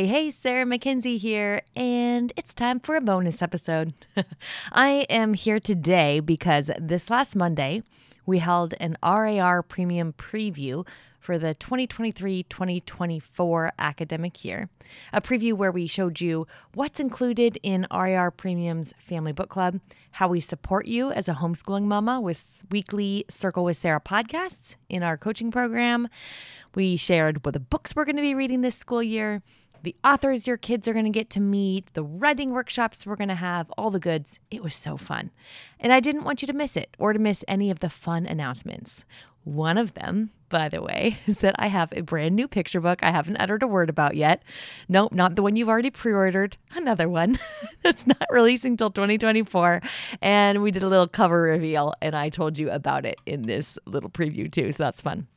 Hey, Sarah Mackenzie here, and it's time for a bonus episode. I am here today because this last Monday, we held an RAR Premium Preview for the 2023-2024 academic year, a preview where we showed you what's included in RAR Premium's Family Book Club, how we support you as a homeschooling mama with weekly Circle with Sarah podcasts in our coaching program. We shared what the books we're going to be reading this school year, the authors your kids are going to get to meet, the writing workshops we're going to have, all the goods. It was so fun. And I didn't want you to miss it or to miss any of the fun announcements. One of them, by the way, is that I have a brand new picture book I haven't uttered a word about yet. Nope, not the one you've already pre-ordered. Another one that's not releasing till 2024. And we did a little cover reveal, and I told you about it in this little preview too, so that's fun.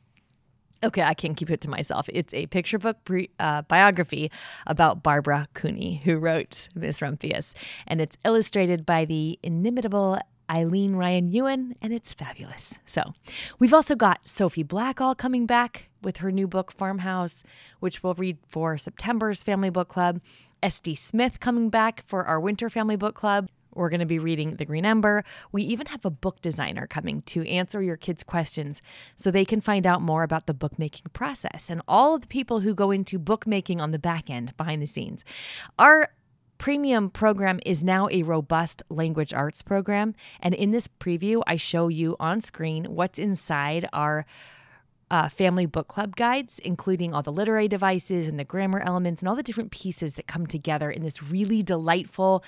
Okay, I can't keep it to myself. It's a picture book biography about Barbara Cooney, who wrote Miss Rumphius. And it's illustrated by the inimitable Eileen Ryan Ewan, and it's fabulous. So we've also got Sophie Blackall coming back with her new book, Farmhouse, which we'll read for September's Family Book Club. S.D. Smith coming back for our Winter Family Book Club. We're going to be reading The Green Ember. We even have a book designer coming to answer your kids' questions so they can find out more about the bookmaking process and all of the people who go into bookmaking on the back end, behind the scenes. Our premium program is now a robust language arts program. And in this preview, I show you on screen what's inside our family book club guides, including all the literary devices and the grammar elements and all the different pieces that come together in this really delightful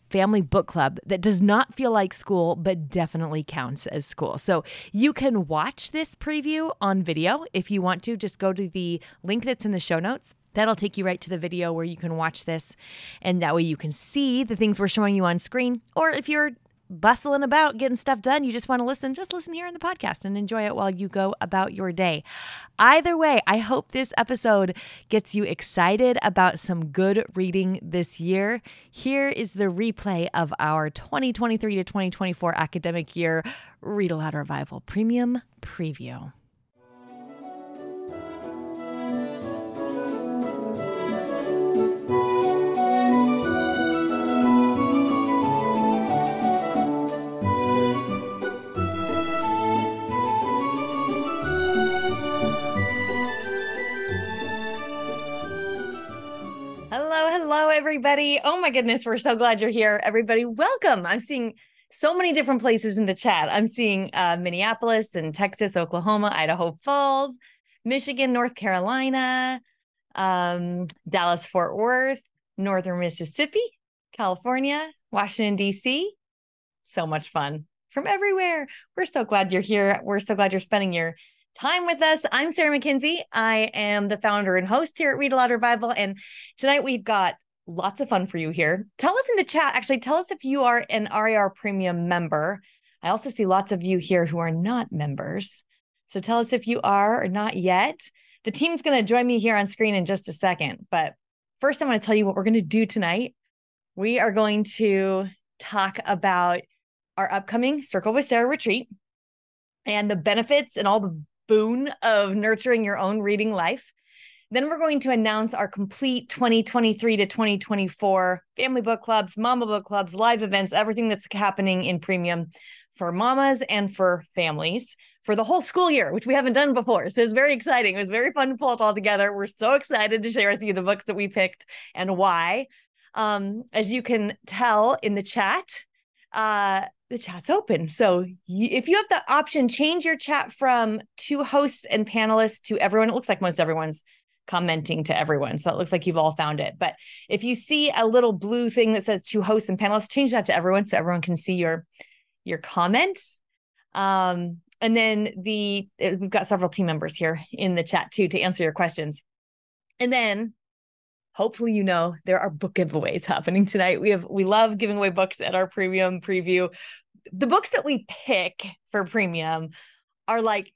family book club that does not feel like school, but definitely counts as school. So you can watch this preview on video if you want to. Just go to the link that's in the show notes. That'll take you right to the video where you can watch this. And that way you can see the things we're showing you on screen. Or if you're bustling about getting stuff done, you just want to listen, just listen here on the podcast and enjoy it while you go about your day. Either way, I hope this episode gets you excited about some good reading this year. Here is the replay of our 2023 to 2024 academic year Read-Aloud Revival Premium Preview. Hello, everybody. Oh my goodness, we're so glad you're here. Everybody, welcome. I'm seeing so many different places in the chat. I'm seeing Minneapolis and Texas, Oklahoma, Idaho Falls, Michigan, North Carolina, Dallas, Fort Worth, Northern Mississippi, California, Washington, D.C. So much fun from everywhere. We're so glad you're here. We're so glad you're spending your time with us. I'm Sarah Mackenzie. I am the founder and host here at Read-Aloud Revival. And tonight we've got lots of fun for you here. Tell us in the chat, actually, tell us if you are an RAR Premium member. I also see lots of you here who are not members. So tell us if you are or not yet. The team's going to join me here on screen in just a second. But first, I'm going to tell you what we're going to do tonight. We are going to talk about our upcoming Circle with Sarah retreat and the benefits and all the boon of nurturing your own reading life. Then we're going to announce our complete 2023 to 2024 family book clubs, mama book clubs, live events, everything that's happening in premium for mamas and for families for the whole school year, which we haven't done before. So it's very exciting. It was very fun to pull it all together. We're so excited to share with you the books that we picked and why. As you can tell in the chat, the chat's open. So if you have the option, change your chat from to hosts and panelists to everyone. It looks like most everyone's commenting to everyone. So it looks like you've all found it. But if you see a little blue thing that says to hosts and panelists, change that to everyone so everyone can see your comments. And then we've got several team members here in the chat too to answer your questions. And then hopefully, you know, there are book giveaways happening tonight. We love giving away books at our premium preview. The books that we pick for premium are like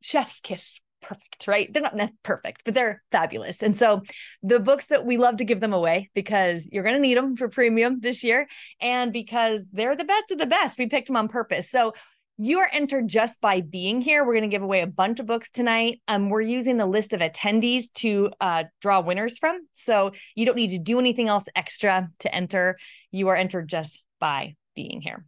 chef's kiss perfect, right? They're not perfect, but they're fabulous. And so the books that we love to give them away because you're going to need them for premium this year and because they're the best of the best. We picked them on purpose. So You are entered just by being here. We're going to give away a bunch of books tonight. We're using the list of attendees to draw winners from. So you don't need to do anything else extra to enter. You are entered just by being here.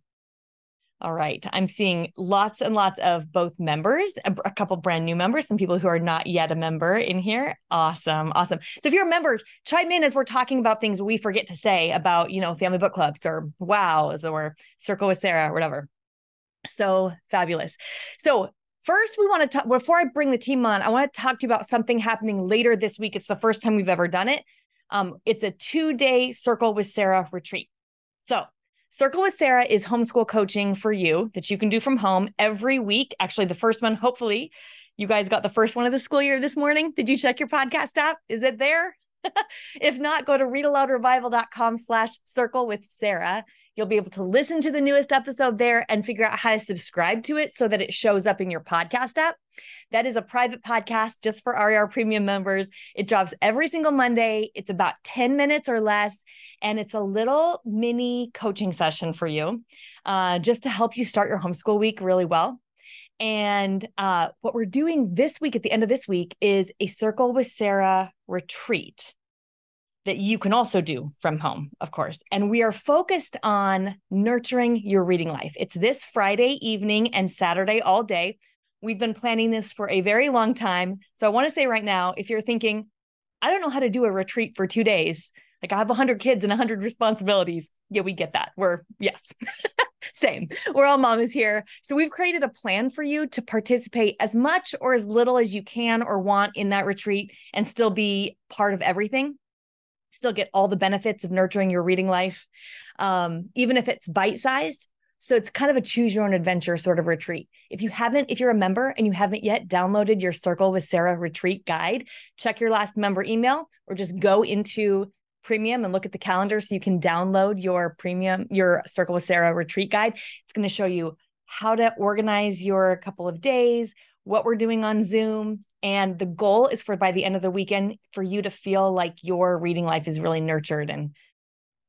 All right. I'm seeing lots and lots of both members, a couple brand new members, some people who are not yet a member in here. Awesome. Awesome. So if you're a member, chime in as we're talking about things we forget to say about, family book clubs or WOWs or Circle with Sarah or whatever. So fabulous. So first we want to talk, before I bring the team on, I want to talk to you about something happening later this week. It's the first time we've ever done it. It's a 2-day Circle with Sarah retreat. So Circle with Sarah is homeschool coaching for you that you can do from home every week. Actually, the first one, hopefully you guys got the first one of the school year this morning. Did you check your podcast app? Is it there? If not, go to readaloudrevival.com/circle with Sarah. You'll be able to listen to the newest episode there and figure out how to subscribe to it so that it shows up in your podcast app. That is a private podcast just for RER Premium members. It drops every single Monday. It's about 10 minutes or less, and it's a little mini coaching session for you just to help you start your homeschool week really well. And what we're doing this week, at the end of this week, is a Circle with Sarah retreat that you can also do from home, of course. And we are focused on nurturing your reading life. It's this Friday evening and Saturday all day. We've been planning this for a very long time. So I want to say right now, if you're thinking, I don't know how to do a retreat for 2 days, like I have 100 kids and 100 responsibilities. Yeah, we get that. Yes, same. We're all mamas here. So we've created a plan for you to participate as much or as little as you can or want in that retreat and still be part of everything. Still get all the benefits of nurturing your reading life, even if it's bite-sized. So it's kind of a choose your own adventure sort of retreat. If you're a member and you haven't yet downloaded your Circle with Sarah retreat guide, check your last member email or just go into Premium and look at the calendar so you can download your Circle with Sarah retreat guide. It's going to show you how to organize your couple of days, what we're doing on Zoom. And the goal is by the end of the weekend for you to feel like your reading life is really nurtured. And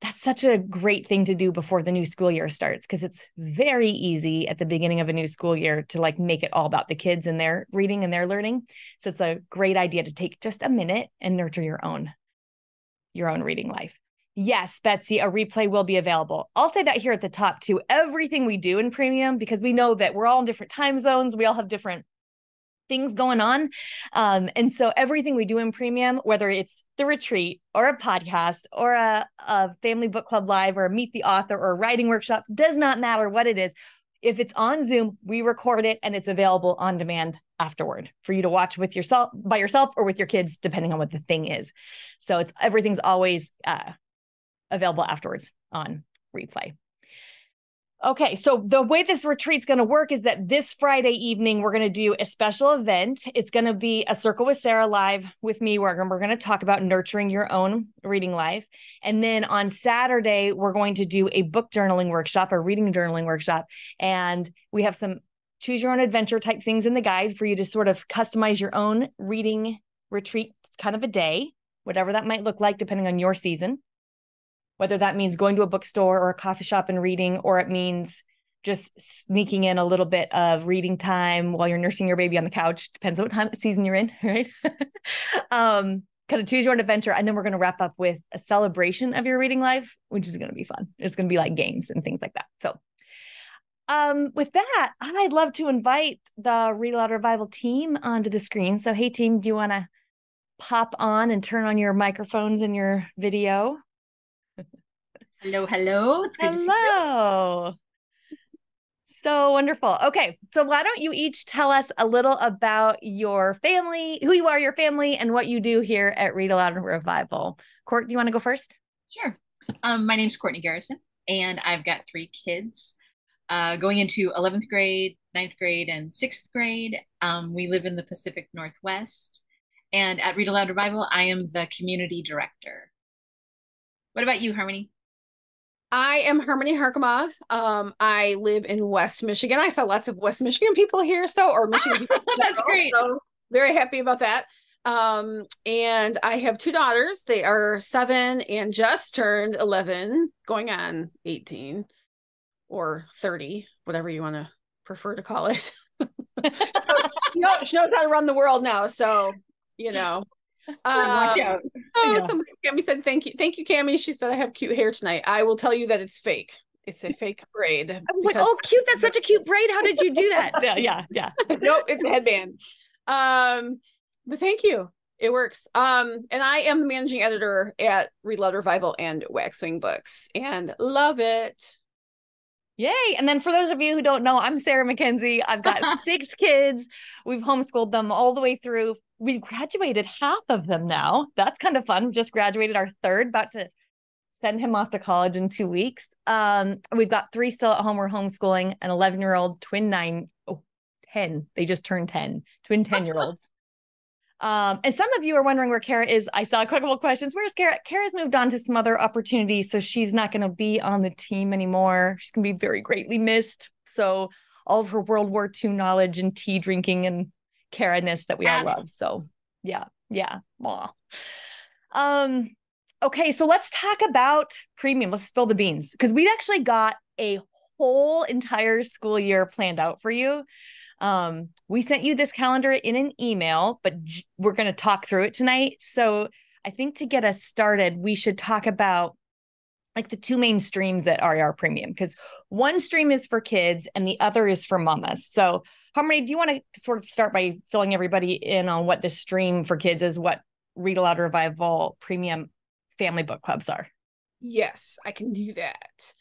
that's such a great thing to do before the new school year starts, because it's very easy at the beginning of a new school year to make it all about the kids and their reading and their learning. So it's a great idea to take just a minute and nurture your own reading life. Yes, Betsy, a replay will be available. I'll say that here at the top too. Everything we do in Premium, because we know that we're all in different time zones. We all have different things going on. And so everything we do in Premium, whether it's the retreat or a podcast or a family book club live or a meet the author or a writing workshop, does not matter what it is. If it's on Zoom, we record it and it's available on demand afterward for you to watch by yourself or with your kids, depending on what the thing is. So everything's always available afterwards on replay. Okay, so the way this retreat's going to work is that this Friday evening, we're going to do a special event. It's going to be a Circle with Sarah live with me, where we're going to talk about nurturing your own reading life. And then on Saturday, we're going to do a book journaling workshop, a reading journaling workshop. And we have some choose your own adventure type things in the guide for you to sort of customize your own reading retreat, kind of a day, whatever that might look like, depending on your season. Whether that means going to a bookstore or a coffee shop and reading, or it means just sneaking in a little bit of reading time while you're nursing your baby on the couch. Depends on what season you're in, right? Kind of choose your own adventure. And then we're going to wrap up with a celebration of your reading life, which is going to be fun. It's going to be like games and things like that. So with that, I'd love to invite the Read-Aloud Revival team onto the screen. So, hey, team, do you want to pop on and turn on your microphones and your video? Hello. It's good to see you. Hello. So wonderful. Okay. So why don't you each tell us a little about your family, who you are, your family, and what you do here at Read-Aloud Revival. Court, do you want to go first? Sure. My name's Courtney Garrison, and I've got 3 kids going into 11th grade, 9th grade, and 6th grade. We live in the Pacific Northwest. And at Read-Aloud Revival, I am the community director. What about you, Harmony? I am Harmony Harkema. I live in West Michigan. I saw lots of West Michigan people here, or Michigan people. That's great. So very happy about that. And I have 2 daughters. They are 7 and just turned 11, going on 18 or 30, whatever you want to prefer to call it. She knows how to run the world now. So, Watch out. Somebody, Cami said, thank you, Cami. She said, I have cute hair tonight. I will tell you that it's fake. It's a fake braid. I was like, oh, cute. That's such a cute braid. How did you do that? Yeah. Nope, it's a headband. But thank you. It works. And I am the managing editor at Read-Aloud Revival and Waxwing Books and love it. Yay. And then for those of you who don't know, I'm Sarah McKenzie. I've got 6 kids. We've homeschooled them all the way through. We've graduated half of them now. That's kind of fun. Just graduated our 3rd, about to send him off to college in 2 weeks. We've got 3 still at home. We're homeschooling an 11-year-old, 10. They just turned 10, twin 10-year-olds. And some of you are wondering where Kara is. I saw a couple of questions. Where's Kara? Kara's moved on to some other opportunities, so she's not going to be on the team anymore. She's going to be very greatly missed. So all of her World War II knowledge and tea drinking and Kara-ness that we all love. So yeah. Okay, so let's talk about premium. Let's spill the beans, because we actually got a whole entire school year planned out for you. We sent you this calendar in an email, but we're going to talk through it tonight. So I think to get us started, we should talk about like the 2 main streams at RER Premium, because one stream is for kids and the other is for mamas. So Harmony, do you want to sort of start by filling everybody in on what the stream for kids is, what Read-Aloud Revival Premium family book clubs are? Yes, I can do that.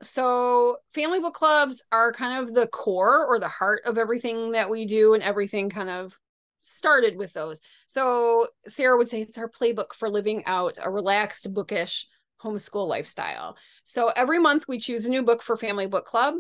So family book clubs are kind of the core or the heart of everything that we do, and everything kind of started with those. So Sarah would say it's our playbook for living out a relaxed, bookish homeschool lifestyle. So every month we choose a new book for family book club.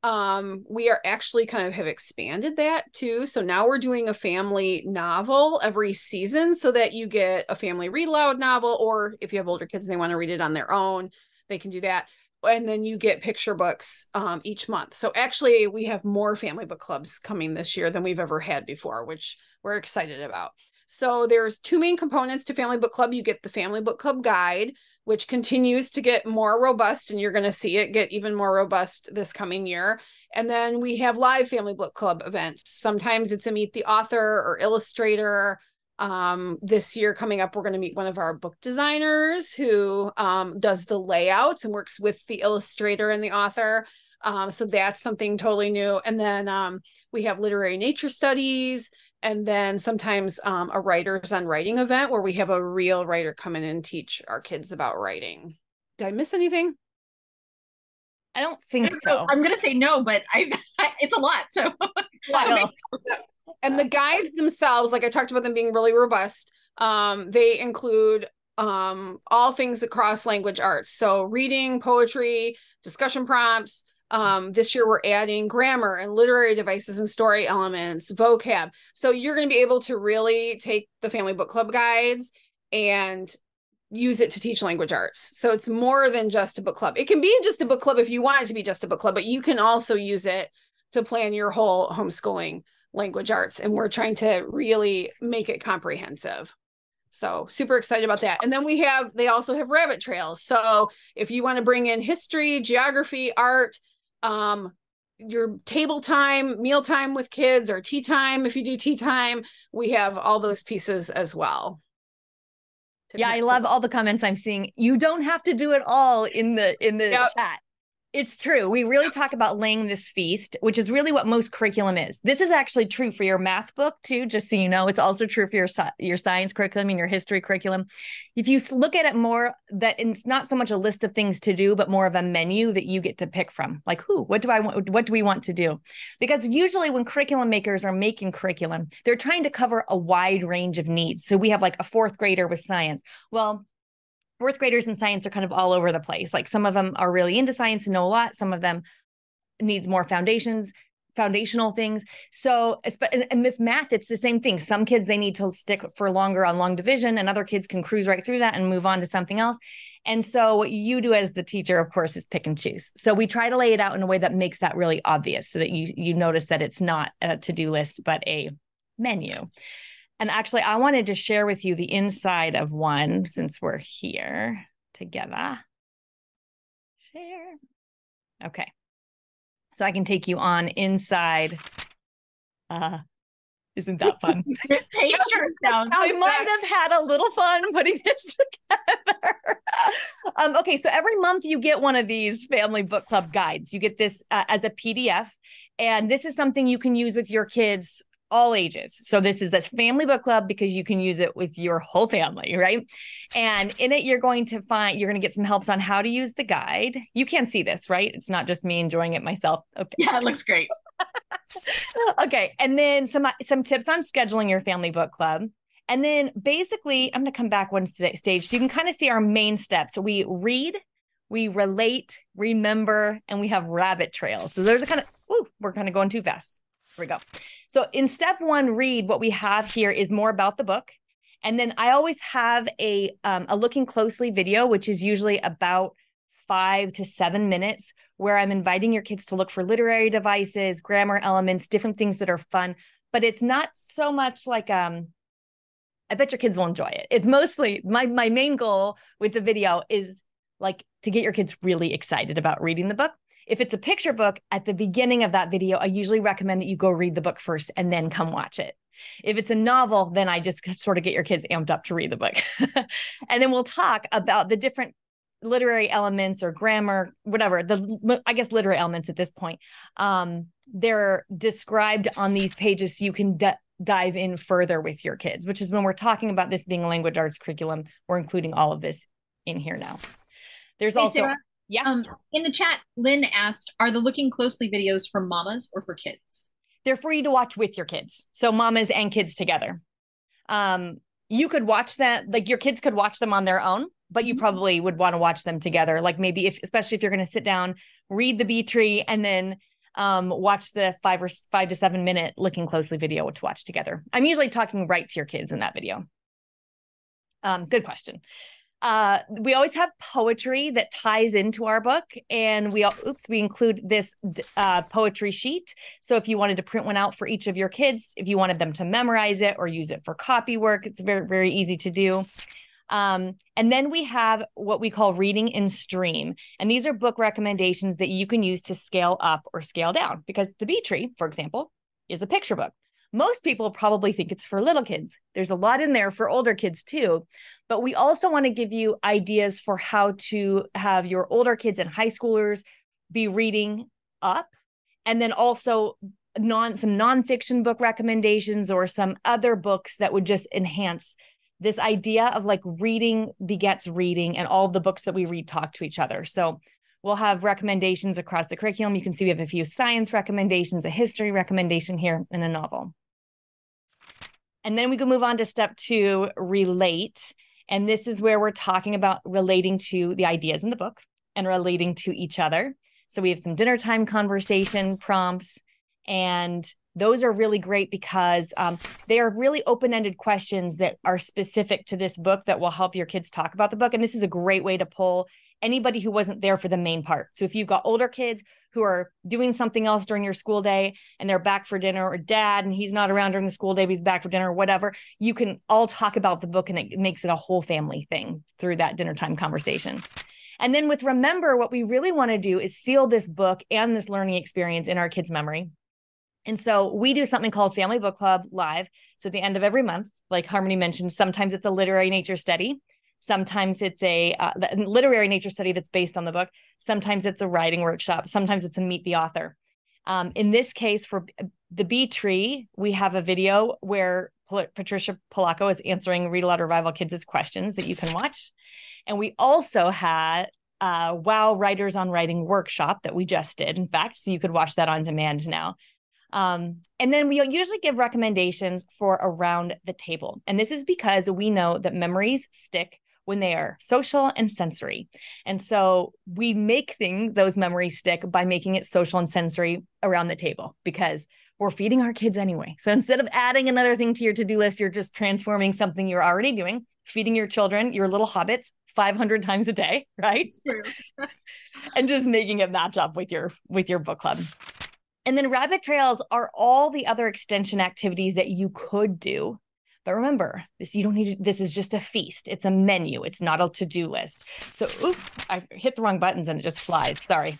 We are actually kind of have expanded that too. So now we're doing a family novel every season, so that you get a family read aloud novel, or if you have older kids and they want to read it on their own, they can do that. And then you get picture books each month. So actually we have more family book clubs coming this year than we've ever had before, which we're excited about. So there's 2 main components to family book club. You get the family book club guide, which continues to get more robust, and you're going to see it get even more robust this coming year. And then we have live family book club events. Sometimes it's a meet the author or illustrator. This year coming up, we're going to meet one of our book designers who does the layouts and works with the illustrator and the author. So that's something totally new. And then we have literary nature studies. And then sometimes a writers on writing event where we have a real writer come in and teach our kids about writing. Did I miss anything? I don't think so. I'm going to say no, but it's a lot. So, and the guides themselves, like I talked about them being really robust, they include all things across language arts. So reading, poetry, discussion prompts. This year we're adding grammar and literary devices and story elements, vocab. So you're going to be able to really take the family book club guides and use it to teach language arts. So it's more than just a book club. It can be just a book club if you want it to be just a book club, but you can also use it to plan your whole homeschooling language arts. And we're trying to really make it comprehensive. So super excited about that. And then they also have rabbit trails. So if you want to bring in history, geography, art, your table time, meal time with kids, or tea time, if you do tea time, we have all those pieces as well. Yeah, I love all the comments I'm seeing. You don't have to do it all in the chat. It's true. We really talk about laying this feast, which is really what most curriculum is. This is actually true for your math book too, just so you know. It's also true for your science curriculum and your history curriculum. If you look at it more, that it's not so much a list of things to do, but more of a menu that you get to pick from. Like, what do I want? What do we want to do? Because usually when curriculum makers are making curriculum, they're trying to cover a wide range of needs. So we have like a 4th grader with science. Well, 4th graders in science are kind of all over the place. Like some of them are really into science and know a lot. Some of them needs more foundational things. So, and with math, it's the same thing. Some kids, they need to stick for longer on long division, and other kids can cruise right through that and move on to something else. And so what you do as the teacher, of course, is pick and choose. So we try to lay it out in a way that makes that really obvious, so that you notice that it's not a to-do list, but a menu. And actually, I wanted to share with you the inside of one, since we're here together. Share. Okay. So I can take you on inside. Isn't that fun? Picture sounds. We might have had a little fun putting this together. Okay, so every month you get one of these family book club guides. You get this as a PDF, and this is something you can use with your kids all ages. So this is the family book club because you can use it with your whole family, right? And in it, you're going to get some helps on how to use the guide. You can't see this, right? It's not just me enjoying it myself. Okay. Yeah, it looks great. Okay. And then some tips on scheduling your family book club. And then basically, I'm going to come back one stage so you can kind of see our main steps. So we read, we relate, remember, and we have rabbit trails. So there's we're kind of going too fast. Here we go. So in step 1, read, what we have here is more about the book. And then I always have a looking closely video, which is usually about 5 to 7 minutes, where I'm inviting your kids to look for literary devices, grammar elements, different things that are fun. But it's not so much like, I bet your kids will enjoy it. It's mostly, my main goal with the video is like to get your kids really excited about reading the book. If it's a picture book, at the beginning of that video, I usually recommend that you go read the book first and then come watch it. If it's a novel, then I just sort of get your kids amped up to read the book. And then we'll talk about the different literary elements or grammar, whatever, I guess literary elements at this point. They're described on these pages so you can dive in further with your kids, which is when we're talking about this being a language arts curriculum, we're including all of this in here now. There's also, Sarah, yeah. In the chat, Lynn asked, are the Looking Closely videos for mamas or for kids? They're for you to watch with your kids. So mamas and kids together. You could watch that, like your kids could watch them on their own, but you probably would want to watch them together. Like maybe especially if you're going to sit down, read the Bee Tree, and then watch the 5 to 7 minute Looking Closely video to watch together. I'm usually talking right to your kids in that video. Good question. We always have poetry that ties into our book, and we include this poetry sheet. So if you wanted to print one out for each of your kids, if you wanted them to memorize it or use it for copy work, it's very, very easy to do. And then we have what we call reading in stream. And these are book recommendations that you can use to scale up or scale down, because the Bee Tree, for example, is a picture book. Most people probably think it's for little kids. There's a lot in there for older kids too, but we also want to give you ideas for how to have your older kids and high schoolers be reading up, and then also some nonfiction book recommendations or some other books that would just enhance this idea of like reading begets reading, and all the books that we read talk to each other. So we'll have recommendations across the curriculum. You can see we have a few science recommendations, a history recommendation here, and a novel. And then we can move on to step 2, relate. And this is where we're talking about relating to the ideas in the book and relating to each other. So we have some dinner time conversation prompts, and those are really great because they are really open-ended questions that are specific to this book that will help your kids talk about the book. And this is a great way to pull anybody who wasn't there for the main part. So if you've got older kids who are doing something else during your school day and they're back for dinner, or dad and he's not around during the school day, but he's back for dinner or whatever, you can all talk about the book, and it makes it a whole family thing through that dinner time conversation. And then with remember, what we really want to do is seal this book and this learning experience in our kids' memory. And so we do something called Family Book Club Live. So at the end of every month, like Harmony mentioned, sometimes it's a literary nature study. Sometimes it's a literary nature study that's based on the book. Sometimes it's a writing workshop. Sometimes it's a meet the author. In this case, for the Bee Tree, we have a video where Patricia Polacco is answering Read-Aloud Revival Kids' questions that you can watch. And we also had a Wow Writers on Writing workshop that we just did, in fact, so you could watch that on demand now. And then we usually give recommendations for around the table. And this is because we know that memories stick when they are social and sensory. And so we make those memories stick by making it social and sensory around the table, because we're feeding our kids anyway. So instead of adding another thing to your to-do list, you're just transforming something you're already doing, feeding your children, your little hobbits, 500 times a day, right? And just making it match up with your book club. And then rabbit trails are all the other extension activities that you could do. But remember, this is just a feast. It's a menu. It's not a to-do list. So, I hit the wrong buttons and it just flies. Sorry.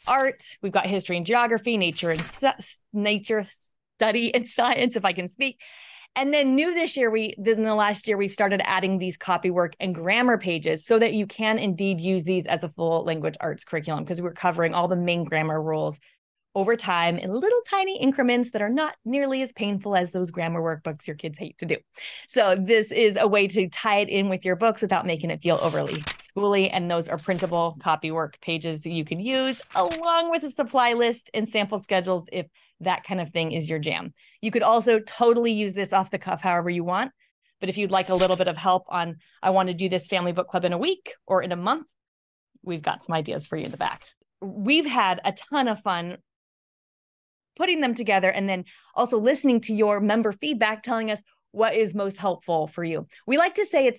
art. We've got history and geography, nature study and science, if I can speak. And then new this year, in the last year, we started adding these copywork and grammar pages so that you can indeed use these as a full language arts curriculum, because we're covering all the main grammar rules over time in little tiny increments that are not nearly as painful as those grammar workbooks your kids hate to do. So this is a way to tie it in with your books without making it feel overly schooly. And those are printable copywork pages that you can use along with a supply list and sample schedules if that kind of thing is your jam. You could also totally use this off the cuff however you want. But if you'd like a little bit of help on, I want to do this family book club in a week or in a month, we've got some ideas for you in the back. We've had a ton of fun putting them together and then also listening to your member feedback, telling us what is most helpful for you. We like to say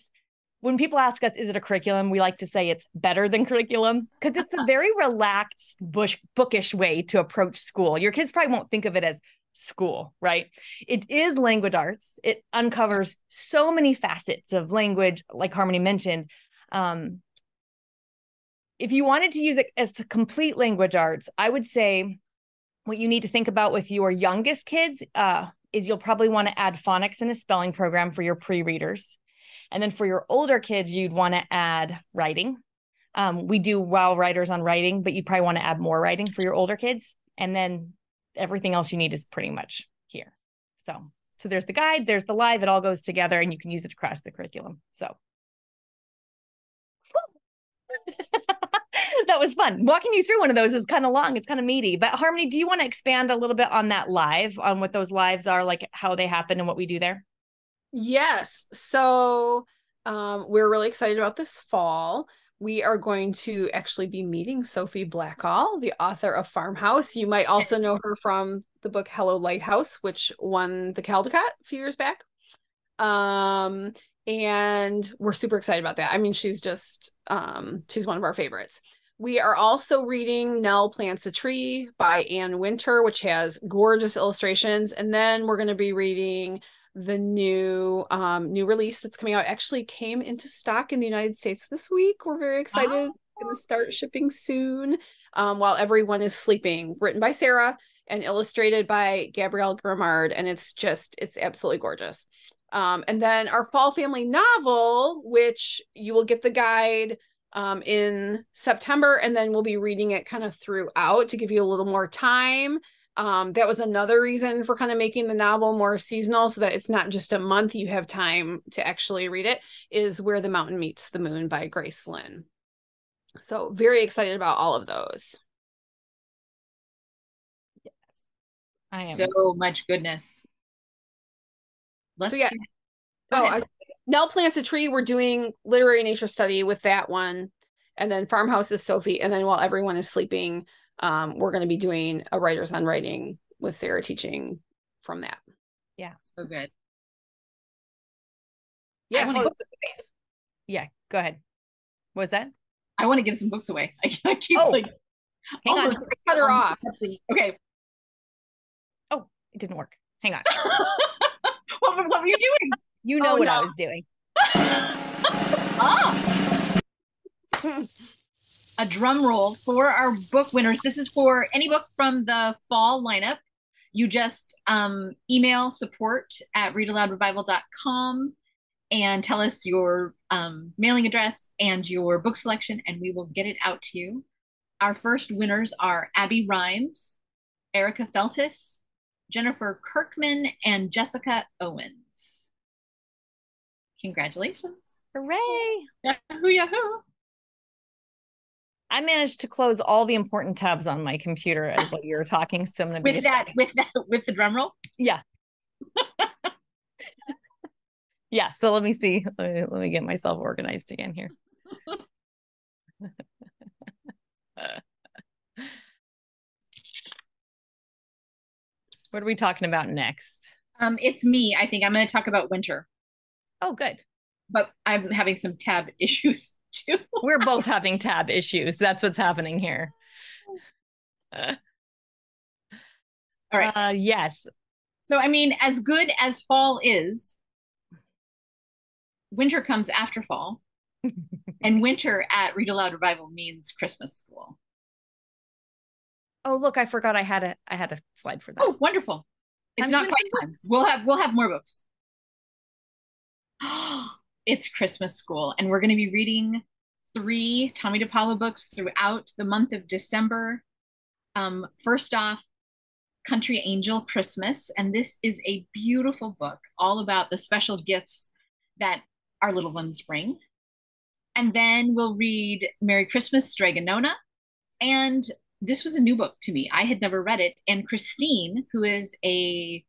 when people ask us, is it a curriculum? We like to say it's better than curriculum, because it's a very relaxed, bookish way to approach school. Your kids probably won't think of it as school, right? It is language arts. It uncovers so many facets of language, like Harmony mentioned. If you wanted to use it as a complete language arts, I would say what you need to think about with your youngest kids is you'll probably want to add phonics and a spelling program for your pre-readers. And then for your older kids, you'd want to add writing. We do WOW writers on writing, but you'd probably want to add more writing for your older kids. And then everything else you need is pretty much here. So there's the guide, there's the live, it all goes together and you can use it across the curriculum. So that was fun. Walking you through one of those is kind of long. It's kind of meaty. But Harmony, do you want to expand a little bit on that live, on what those lives are, like how they happen and what we do there? Yes. So we're really excited about this fall. We are going to actually be meeting Sophie Blackall, the author of Farmhouse. You might also know her from the book Hello Lighthouse, which won the Caldecott a few years back. And we're super excited about that. I mean, she's one of our favorites. We are also reading Nell Plants a Tree by Ann Winter, which has gorgeous illustrations. And then we're going to be reading the new release that's coming out. Actually came into stock in the United States this week. We're very excited. Going to start shipping soon. While Everyone is Sleeping, written by Sarah and illustrated by Gabrielle Grimard. And it's absolutely gorgeous. And then our fall family novel, which you will get the guide in September, and then we'll be reading it kind of throughout to give you a little more time. That was another reason for kind of making the novel more seasonal, so that it's not just a month, you have time to actually read it, is Where the Mountain Meets the Moon by Grace Lynn. So very excited about all of those. Yes. I am. So much goodness. Nell Plants a Tree, we're doing literary nature study with that one. And then Farmhouse is Sophie. And then While Everyone is Sleeping, we're going to be doing a Writers on Writing with Sarah teaching from that. Yeah. So good. Yeah. Yeah. Go ahead. What was that? I want to give some books away. I keep hang on. Cut her off. Okay. Oh, it didn't work. Hang on. What were you doing? You know I was doing. A drum roll for our book winners. This is for any book from the fall lineup. You just email support@readaloudrevival.com and tell us your mailing address and your book selection, and we will get it out to you. Our first winners are Abby Rhymes, Erica Feltis, Jennifer Kirkman, and Jessica Owens. Congratulations. Hooray. Yahoo, yahoo. I managed to close all the important tabs on my computer as what you were talking. So I'm going to with the drum roll. Yeah. Yeah. So let me see. Let me get myself organized again here. What are we talking about next? It's me. I think I'm going to talk about winter. Oh, good. But I'm having some tab issues too. We're both having tab issues. That's what's happening here. All right. Yes. So, I mean, as good as fall is, winter comes after fall. And winter at Read-Aloud Revival means Christmas school. Oh, look, I forgot I had a slide for that. Oh, wonderful. It's not quite time. We'll have more books. It's Christmas school, and we're going to be reading 3 Tommy DePaulo books throughout the month of December. First off, Country Angel Christmas, and this is a beautiful book all about the special gifts that our little ones bring. And then we'll read Merry Christmas, Straganona. And this was a new book to me. I had never read it. And Christine, who is a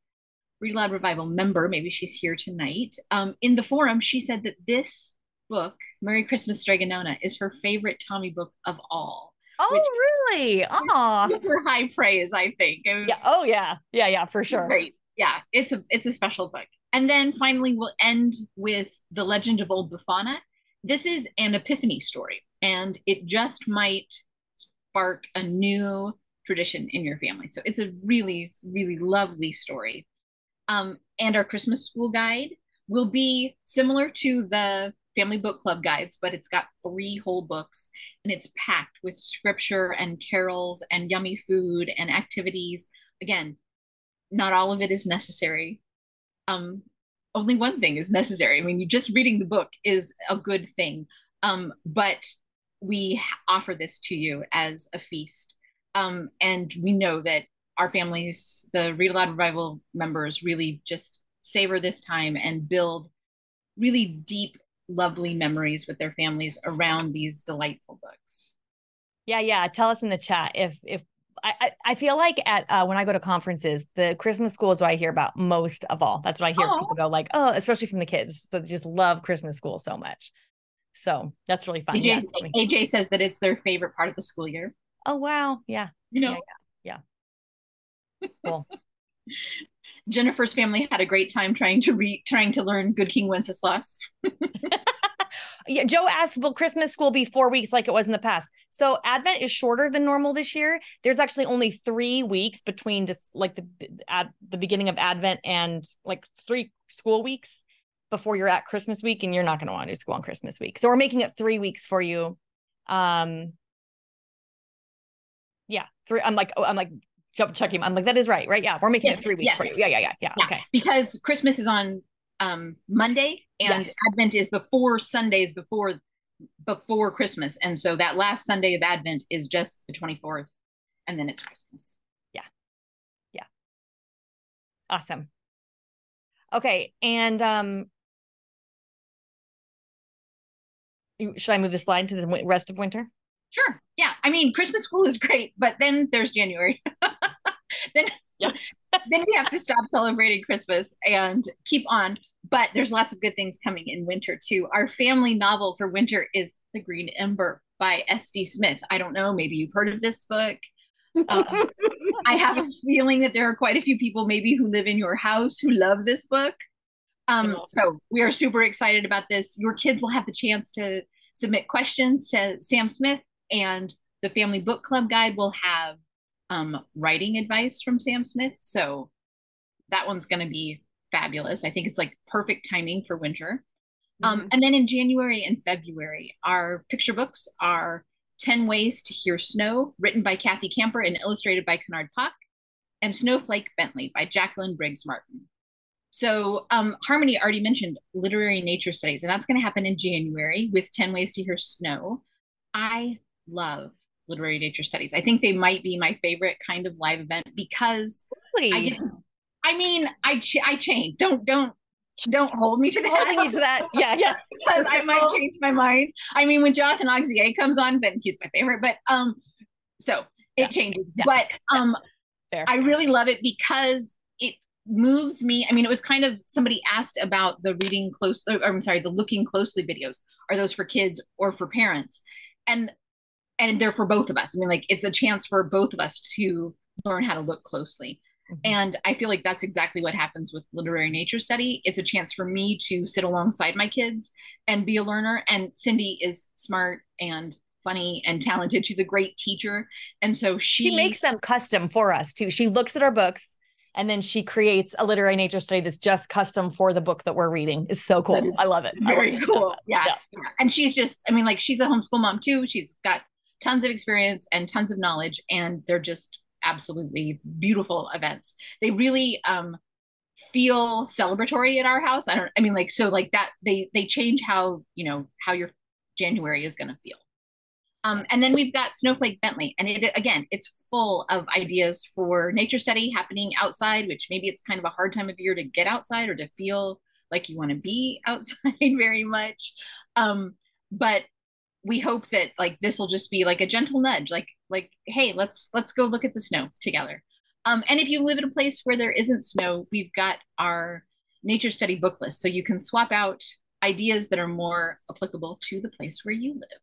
Read-Aloud Revival member, maybe she's here tonight, in the forum, she said that this book, Merry Christmas, Straganona, is her favorite Tommy book of all. Oh, really? Oh, super high praise, I think. Yeah. Oh, yeah. Yeah, for sure. Great. Yeah, it's a special book. And then finally, we'll end with The Legend of Old Befana. This is an epiphany story, and it just might spark a new tradition in your family. So it's a really, really lovely story. And our Christmas school guide will be similar to the family book club guides, but it's got 3 whole books, and it's packed with scripture and carols and yummy food and activities. Again, not all of it is necessary. Only one thing is necessary. I mean, just reading the book is a good thing. But we offer this to you as a feast. And we know that our families, the Read-Aloud Revival members, really just savor this time and build really deep, lovely memories with their families around these delightful books. Yeah. Tell us in the chat if I feel like at when I go to conferences, the Christmas school is what I hear about most of all. That's what I hear people go like, oh, especially from the kids that just love Christmas school so much. So that's really fun. AJ says that it's their favorite part of the school year. Oh, wow. Yeah. Yeah. Cool. Jennifer's family had a great time trying to learn Good King Wenceslas. Yeah, Joe asked, will Christmas school be 4 weeks like it was in the past? So Advent is shorter than normal this year. There's actually only 3 weeks between just like the beginning of Advent and like 3 school weeks before you're at Christmas week, and you're not going to want to do school on Christmas week. So we're making it 3 weeks for you. Yeah, 3. I'm like checking. I'm like, that is right? Yeah, we're making it 3 weeks for you. Yeah. Okay. Because Christmas is on Monday, and Advent is the 4 Sundays before Christmas, and so that last Sunday of Advent is just the 24th, and then it's Christmas. Yeah. Awesome. Okay, and should I move the slide to the rest of winter? Sure. Yeah. I mean, Christmas school is great, but then there's January. then we have to stop celebrating Christmas and keep on. But there's lots of good things coming in winter too. Our family novel for winter is The Green Ember by S.D. Smith. I don't know, maybe you've heard of this book. I have a feeling that there are quite a few people maybe who live in your house who love this book. So we are super excited about this. Your kids will have the chance to submit questions to Sam Smith, and the Family Book Club Guide will have writing advice from Sam Smith. So that one's going to be fabulous. I think it's like perfect timing for winter. And then in January and February, our picture books are 10 Ways to Hear Snow, written by Kathy Camper and illustrated by Kennard Pock, and Snowflake Bentley by Jacqueline Briggs Martin. So Harmony already mentioned literary nature studies, and that's going to happen in January with 10 Ways to Hear Snow. I love literary nature studies. I think they might be my favorite kind of live event because I change. Don't hold me to that. Holding you to that. Yeah. Because I might change my mind. I mean, when Jonathan Auxier comes on, then he's my favorite. But so it changes. Yeah. But fair. I really love it because it moves me. I mean, it was kind of, somebody asked about the the looking closely videos. Are those for kids or for parents? And they're for both of us. I mean, like, it's a chance for both of us to learn how to look closely. And I feel like that's exactly what happens with literary nature study. It's a chance for me to sit alongside my kids and be a learner. And Cindy is smart and funny and talented. She's a great teacher. And so she makes them custom for us too. She looks at our books and then she creates a literary nature study that's just custom for the book that we're reading. It's so cool. I love it. Very cool. Yeah. And she's just, I mean, like, she's a homeschool mom too. She's got tons of experience and tons of knowledge, and they're just absolutely beautiful events. They really feel celebratory at our house. I mean, like, so like that, they change how, how your January is going to feel. And then we've got Snowflake Bentley, and again, it's full of ideas for nature study happening outside, which maybe it's kind of a hard time of year to get outside or to feel like you want to be outside very much. But we hope that like this will just be like a gentle nudge, like, hey, let's go look at the snow together. And if you live in a place where there isn't snow, we've got our nature study book list, so you can swap out ideas that are more applicable to the place where you live.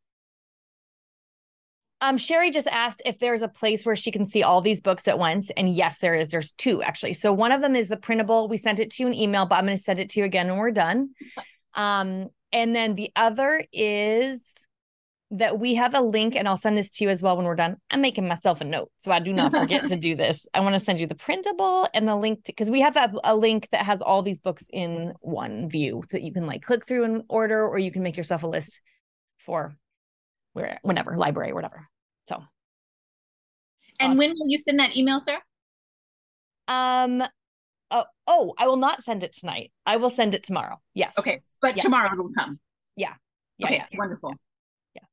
Sherry just asked if there's a place where she can see all these books at once. And yes, there is. There's two, actually. So one of them is the printable. We sent it to you in email, but I'm going to send it to you again when we're done. And then the other is that we have a link, and I'll send this to you as well when we're done. I'm making myself a note so I do not forget to do this. I want to send you the printable and the link to, because we have a link that has all these books in one view that you can like click through and order, or you can make yourself a list for whenever, library, whatever. So. And awesome. When will you send that email, Sarah? I will not send it tonight. I will send it tomorrow. Yes. Okay. But tomorrow it will come. Yeah. Okay. Wonderful. Yeah.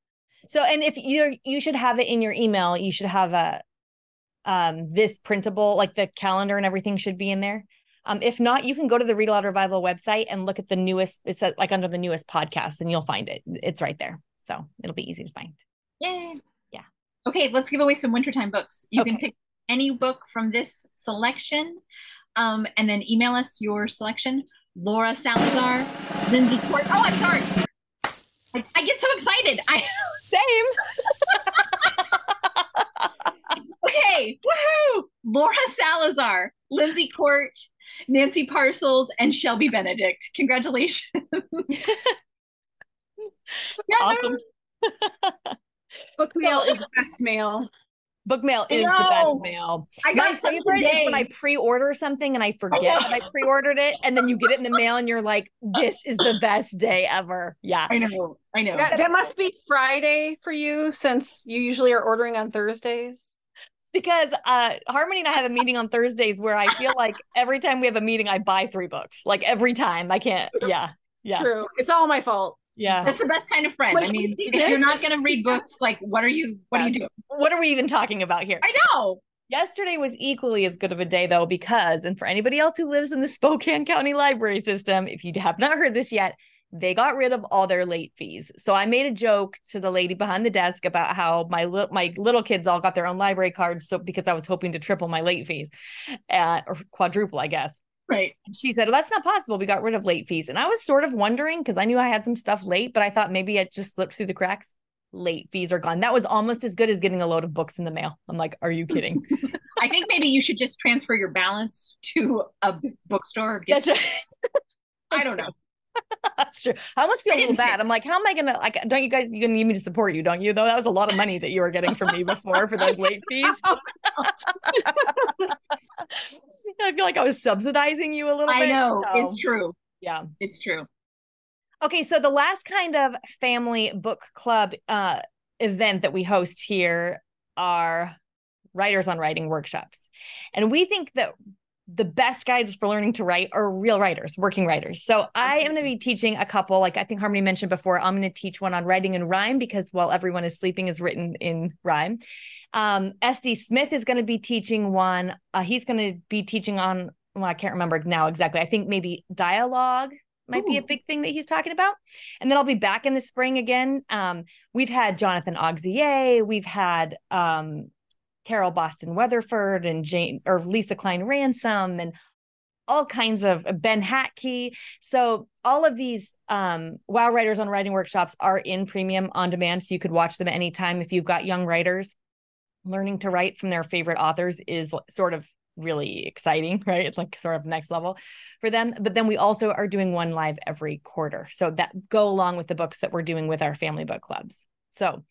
So, and if you should have it in your email, you should have this printable, like the calendar and everything should be in there. If not, you can go to the Read-Aloud Revival website and look at the newest, it's like under the newest podcast, and you'll find it. It's right there. So it'll be easy to find. Yay. Yeah. Okay, let's give away some wintertime books. You can pick any book from this selection, and then email us your selection. Laura Salazar, Lindsay Court. Oh, I'm sorry. I get so excited. Same. Okay, woohoo! Laura Salazar, Lindsay Court, Nancy Parcels, and Shelby Benedict. Congratulations. Awesome. Book mail is the best mail. Book mail is the best mail. My favorite is when I pre-order something and I forget that I pre-ordered it, and then you get it in the mail and you're like, this is the best day ever. Yeah. I know. That must be Friday for you, since you usually are ordering on Thursdays. Because Harmony and I have a meeting on Thursdays where I feel like every time we have a meeting, I buy 3 books. Like every time. I can't. Yeah. It's true. It's all my fault. Yeah. That's the best kind of friend. I mean, if you're not going to read books, like, what are you doing? What are we even talking about here? I know. Yesterday was equally as good of a day, though, because, and for anybody else who lives in the Spokane County Library System, if you have not heard this yet, they got rid of all their late fees. So I made a joke to the lady behind the desk about how my little kids all got their own library cards. So because I was hoping to triple my late fees, or quadruple, I guess. Right. And she said, well, that's not possible. We got rid of late fees. And I was sort of wondering, because I knew I had some stuff late, but I thought maybe it just slipped through the cracks. Late fees are gone. That was almost as good as getting a load of books in the mail. I'm like, are you kidding? I think maybe you should just transfer your balance to a bookstore. I don't know. That's true. I almost feel a little bad. I'm like, how am I going to, like, don't you guys, you're going to need me to support you, don't you? Though that was a lot of money that you were getting from me before for those late fees. I feel like I was subsidizing you a little bit. I know. So. It's true. Yeah. It's true. Okay. So the last kind of family book club event that we host here are Writers on Writing workshops. And we think that the best guides for learning to write are real writers, working writers. So I am going to be teaching a couple, like I think Harmony mentioned before, I'm going to teach one on writing in rhyme, because while everyone is sleeping is written in rhyme. SD Smith is going to be teaching one. He's going to be teaching on, well, I can't remember now exactly. I think maybe dialogue might be a big thing that he's talking about. And then I'll be back in the spring again. We've had Jonathan Auxier. We've had, Carol Boston Weatherford and Lisa Klein Ransom and all kinds of Ben Hatke. So all of these Wow Writers on Writing workshops are in premium on demand. So you could watch them anytime. If you've got young writers, learning to write from their favorite authors is sort of really exciting, right? It's like sort of next level for them. But then we also are doing one live every quarter. So that go along with the books that we're doing with our family book clubs. So,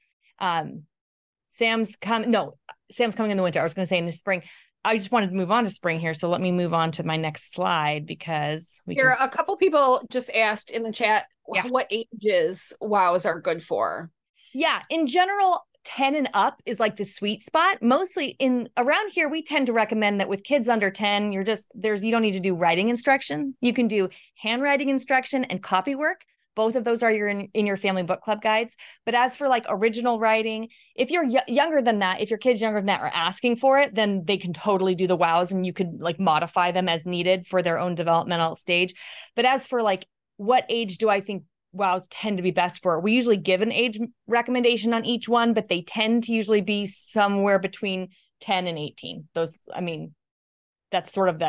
Sam's coming in the winter. I was going to say in the spring. I just wanted to move on to spring here. So let me move on to my next slide, because a couple people just asked in the chat what ages WOWs are good for. Yeah. In general, 10 and up is like the sweet spot. Mostly around here, we tend to recommend that with kids under 10, you don't need to do writing instruction. You can do handwriting instruction and copy work. Both of those are in your family book club guides. But as for like original writing, if you're younger than that, if your kids younger than that are asking for it, then they can totally do the WOWs, and you could like modify them as needed for their own developmental stage. But as for like, what age do I think WOWs tend to be best for? We usually give an age recommendation on each one, but they tend to usually be somewhere between 10 and 18. That's sort of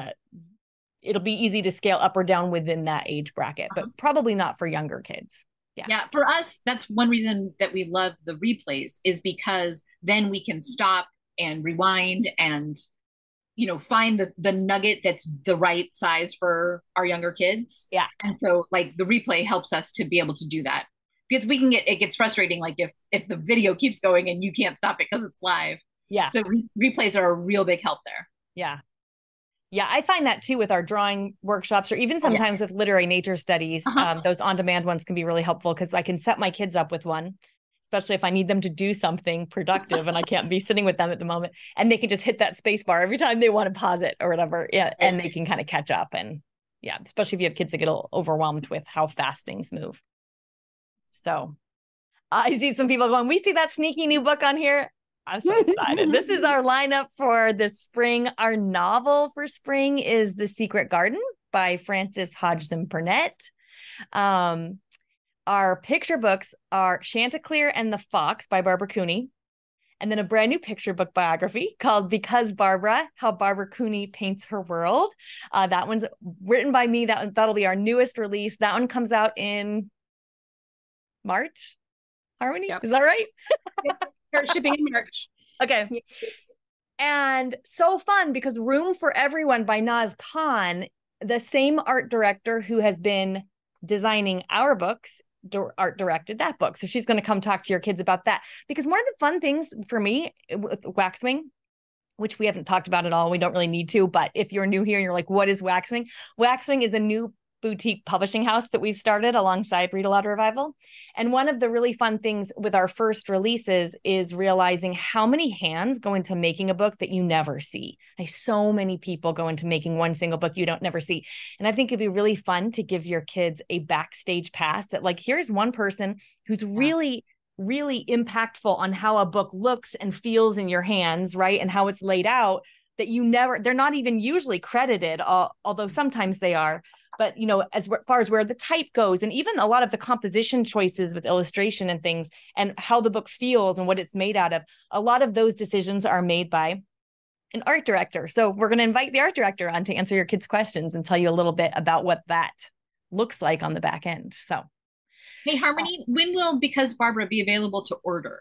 it'll be easy to scale up or down within that age bracket, but probably not for younger kids. Yeah. For us, that's one reason that we love the replays, is because then we can stop and rewind and, find the nugget that's the right size for our younger kids. Yeah. And so like the replay helps us to be able to do that, because it gets frustrating. Like if the video keeps going and you can't stop it because it's live. Yeah. So replays are a real big help there. Yeah. Yeah, I find that too with our drawing workshops, or even sometimes with literary nature studies. Those on-demand ones can be really helpful, because I can set my kids up with one, especially if I need them to do something productive and I can't be sitting with them at the moment, and they can just hit that space bar every time they want to pause it or whatever. Yeah. And they can kind of catch up. And yeah, especially if you have kids that get overwhelmed with how fast things move. So I see some people going, we see that sneaky new book on here. I'm so excited. This is our lineup for the spring. Our novel for spring is The Secret Garden by Frances Hodgson Burnett. Our picture books are Chanticleer and the Fox by Barbara Cooney. And then a brand new picture book biography called Because Barbara, How Barbara Cooney Paints Her World. That one's written by me. That'll be our newest release. That one comes out in March. Harmony? Yep. Is that right? Start shipping in March. Okay. Yes. And so fun, because Room for Everyone by Naz Khan, the same art director who has been designing our books, art directed that book. So she's going to come talk to your kids about that. Because one of the fun things for me with Waxwing, which we haven't talked about at all, we don't really need to, but if you're new here and you're like, what is Waxwing? Waxwing is a new boutique publishing house that we've started alongside Read-Aloud Revival. And one of the really fun things with our first releases is realizing how many hands go into making a book that you never see. Like, so many people go into making one single book you don't never see. And I think it'd be really fun to give your kids a backstage pass that, like, here's one person who's really impactful on how a book looks and feels in your hands, right? And how it's laid out, that they're not even usually credited, although sometimes they are. But, as far as where the type goes, and even a lot of the composition choices with illustration and things, and how the book feels and what it's made out of, a lot of those decisions are made by an art director. So we're going to invite the art director on to answer your kids' questions and tell you a little bit about what that looks like on the back end. So, hey, Harmony, when will Because Barbara be available to order?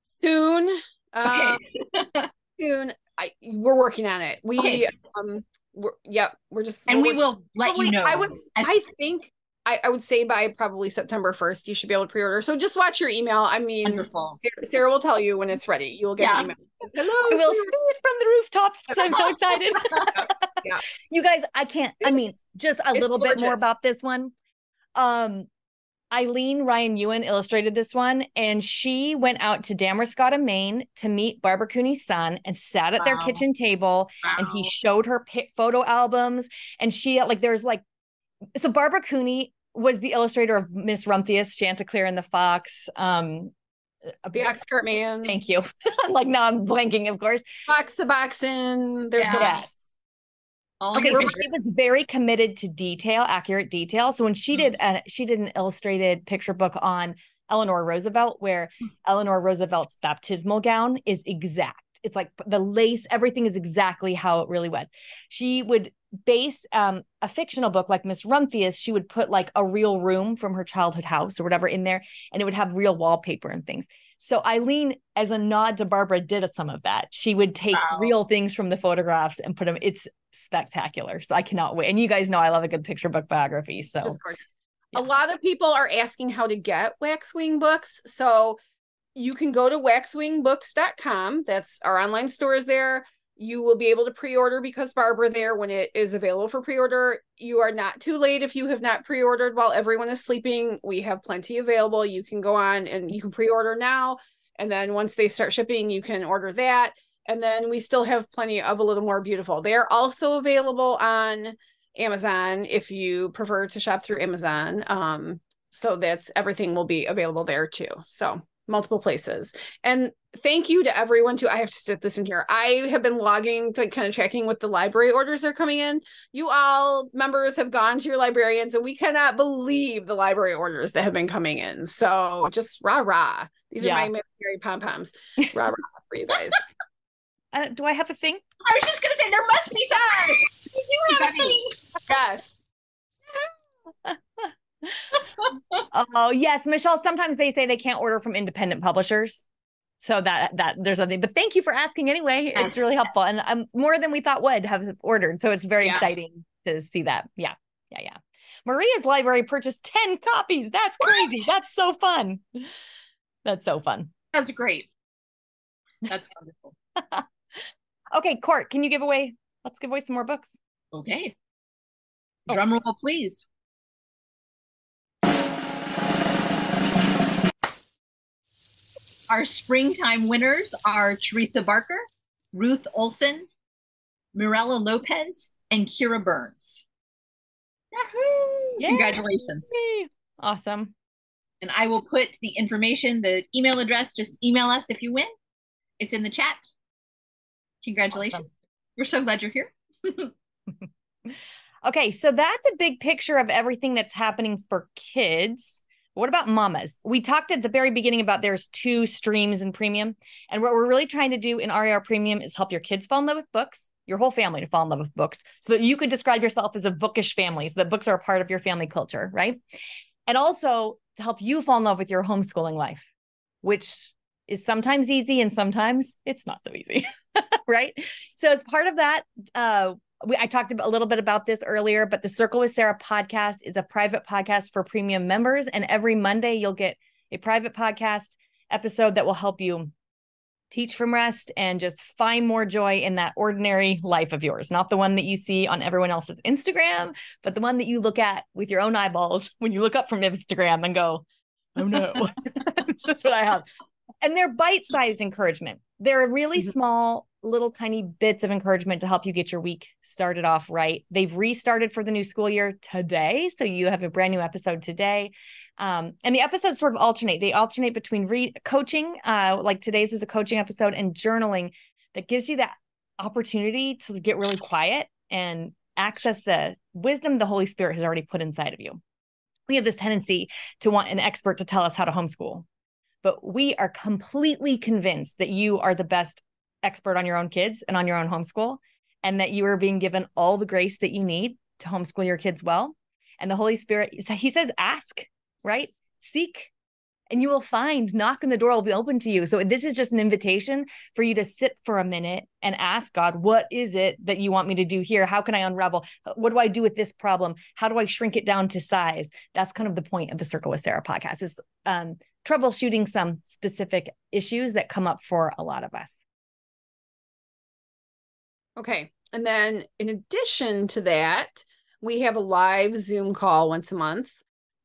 Soon. Okay. Soon. We're working on it. We're just, and we will let you know. I would say by probably September 1st, you should be able to pre-order. So just watch your email. I mean, wonderful. Sarah will tell you when it's ready. You will get an email. Hello, I will see it from the rooftops because I'm so excited. Yeah. You guys, just a little bit more about this one. Eileen Ryan Ewan illustrated this one, and she went out to Damariscotta, Maine to meet Barbara Cooney's son and sat at their kitchen table, and he showed her photo albums. And she so Barbara Cooney was the illustrator of Miss Rumphius, Chanticleer and the Fox, the Oxcart Man. Thank you. Now I'm blanking, of course. Fox the Boxin. There's yes. Okay, so she was very committed to accurate detail. So when she did an illustrated picture book on Eleanor Roosevelt, where Eleanor Roosevelt's baptismal gown is exact. It's like the lace, everything is exactly how it really was. She would base a fictional book like Miss Rumphius. She would put like a real room from her childhood house or whatever in there, and it would have real wallpaper and things. So Eileen, as a nod to Barbara, did some of that. She would take real things from the photographs and put them. It's spectacular. So I cannot wait. And you guys know I love a good picture book biography. So just gorgeous. Yeah. A lot of people are asking how to get Waxwing books. So you can go to waxwingbooks.com. That's our online store is there. You will be able to pre-order because Barbara there when it is available for pre-order. You are not too late if you have not pre-ordered while everyone is sleeping. We have plenty available. You can go on and you can pre-order now. And then once they start shipping, you can order that. And then we still have plenty of A Little More Beautiful. They're also available on Amazon if you prefer to shop through Amazon. So that's everything will be available there too. So multiple places. And thank you to everyone too. I have to sit this in here. I have been logging, kind of tracking what the library orders are coming in. You all members have gone to your librarians and we cannot believe the library orders that have been coming in. So just rah rah. These are my imaginary pom-poms. Rah rah for you guys. Do I have a thing? I was just going to say, there must be some. You do have a thing. Yes. Oh, yes, Michelle, sometimes they say they can't order from independent publishers. So that there's something, but thank you for asking anyway. It's really helpful. And more than we thought would have ordered. So it's very exciting to see that. Yeah. Maria's library purchased 10 copies. That's crazy. What? That's so fun. That's so fun. That's great. That's wonderful. Okay, Court, can you let's give away some more books. Okay. Drum roll, please. Our springtime winners are Teresa Barker, Ruth Olson, Mirella Lopez, and Kira Burns. Yahoo! Congratulations. Awesome. And I will put the information, the email address, just email us if you win. It's in the chat. Congratulations. Awesome. We're so glad you're here. Okay, so that's a big picture of everything that's happening for kids. What about mamas? We talked at the very beginning about there's 2 streams in premium. And what we're really trying to do in RER Premium is help your kids fall in love with books, your whole family to fall in love with books, so that you could describe yourself as a bookish family, so that books are a part of your family culture, right? And also to help you fall in love with your homeschooling life, which is sometimes easy and sometimes it's not so easy, right? So as part of that, I talked a little bit about this earlier, but the Circle with Sarah podcast is a private podcast for premium members. And every Monday, you'll get a private podcast episode that will help you teach from rest and just find more joy in that ordinary life of yours. Not the one that you see on everyone else's Instagram, but the one that you look at with your own eyeballs when you look up from Instagram and go, oh no, that's what I have. And they're bite-sized encouragement. They're really small, little tiny bits of encouragement to help you get your week started off right. They've restarted for the new school year today. So you have a brand new episode today. And the episodes sort of alternate. They alternate between coaching, like today's was a coaching episode, and journaling that gives you that opportunity to get really quiet and access the wisdom the Holy Spirit has already put inside of you. We have this tendency to want an expert to tell us how to homeschool, but we are completely convinced that you are the best expert on your own kids and on your own homeschool, and that you are being given all the grace that you need to homeschool your kids well. And the Holy Spirit, he says, ask, right? Seek, and you will find. Knock and the door will be open to you. So this is just an invitation for you to sit for a minute and ask God, what is it that you want me to do here? How can I unravel? What do I do with this problem? How do I shrink it down to size? That's kind of the point of the Circle with Sarah podcast, is troubleshooting some specific issues that come up for a lot of us. Okay. And then in addition to that, we have a live Zoom call once a month